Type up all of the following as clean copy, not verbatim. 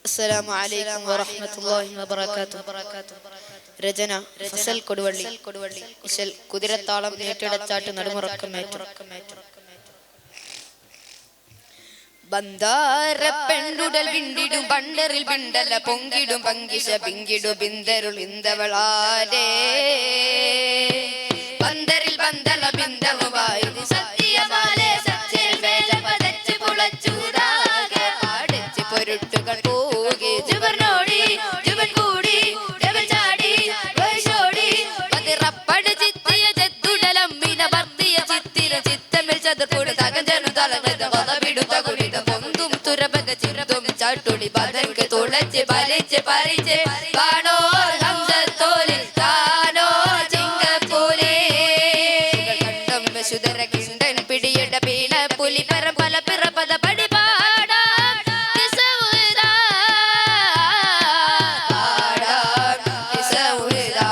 അസ്സലാമു അലൈക്കും വറഹ്മത്തുള്ളാഹി വബറകാതുഹു. രചന ഫസൽ കൊടുവള്ളി. ഇശൽ കുതിരത്താളം ഏറ്റെടുത്താട്ട് നടുമുറക്കമേറ്റു. ബന്ധാര പെണ്ടുടൽ വിണ്ടിടും പണ്ടറിൽ ബിണ്ടല പൊങ്കിടും പങ്കിശ പിങ്കിടു ബിന്ദരുൾ ഇന്ദവളാരേ പന്തരിൽ ബന്തല ബിന്ദവുമായി സത്യമാലേ സച്ചേൽ വേല പതച്ചു പുളച്ചൂതാകെ പാടിച്ച് പൊരുട്ടുകൾ പോകെ ജുവനോടി ജുവൻ കൂടി ജവൻ ചാടി വൈശോടി പതിറപ്പട് ചിത്തിയ ചെത്തുടലമ്മിന ഭർത്തിയ ചിത്തിര ചിത്തമിൽ ചതുർപ്പുട് തകഞ്ചനു തലകത വതവിടുത്ത കുടിത പൊന്തും തുരപക ചിരതും ചാട്ടുളി പതർക്ക് തുളച്ച് പരിച്ച് പരിച്ച് കാണോ ഹംസത്തോലിൽ താനോ ചിങ്കപ്പൂലേ ശുദ്ധര കിണ്ടൻ പിടിയട പീണ പുലി പര പല പിറപത പടിപാടാ കിസൗദാ പാടാ കിസൗദാ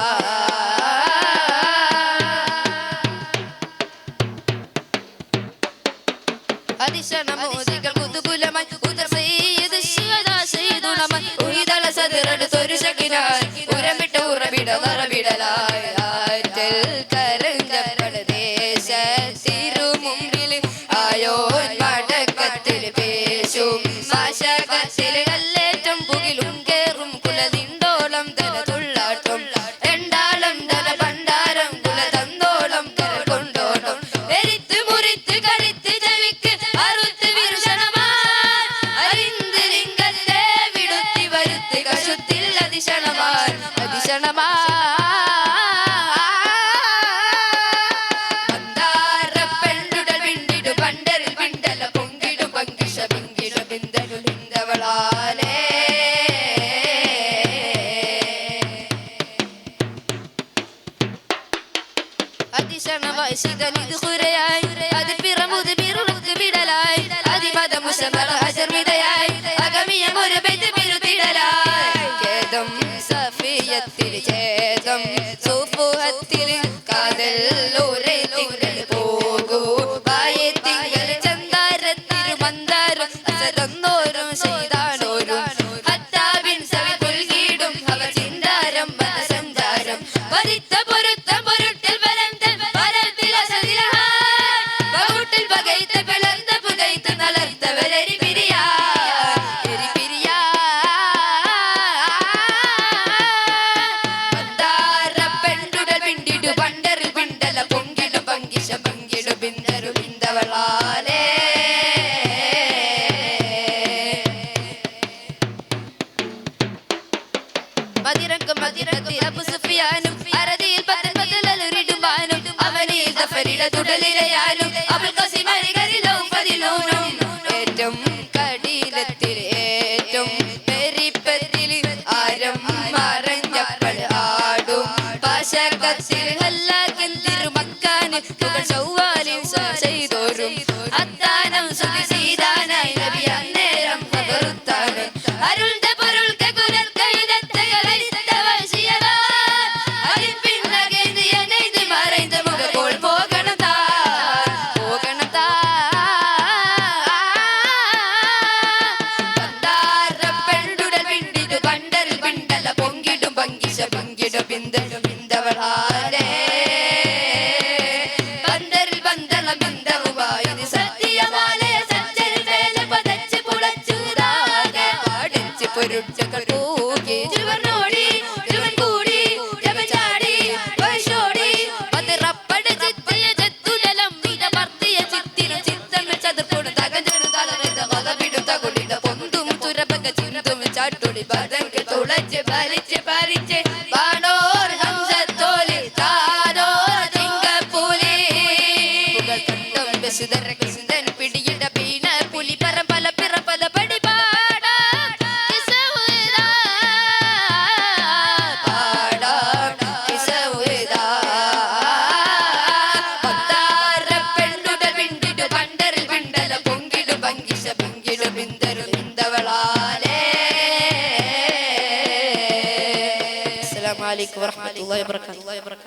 അതിശന മോദികൾ കുതുകുലമായി ഉദർ സയ്യിദ് ശിവദാ സയ്യിദുനമായി ഉഹിദല സദറട് തൊരുശകിനായി ഉരമിട്ട ഉറവിട വറവിടലായി ആറ്റൽ കരഞ്ചപ്പട ദേശ തിരുമുമ്പിൽ ആയോൻ മടക്കത്തിൽ പേശും മാശകത്തിൽ കല്ലേറ്റം പുകിലും കേറും കുലതിണ്ടോളം തല തുള്ളാട്ടം രണ്ടാളം തല പണ്ടാരം കുല തന്തോളം കര കൊണ്ടോട്ടം എരിത്ത് മുറിത്ത് കഴുത്ത് ചെവിക്ക് അറുത്ത് വിരുഷണമാൻ അരിന്തിരിങ്കത്തെ വിടുത്തി വരുത്തി കശുത്തിൽ അതിശണമാൻ അതിശണമാ Assalamualaikum warahmatullahi wabarakatuh.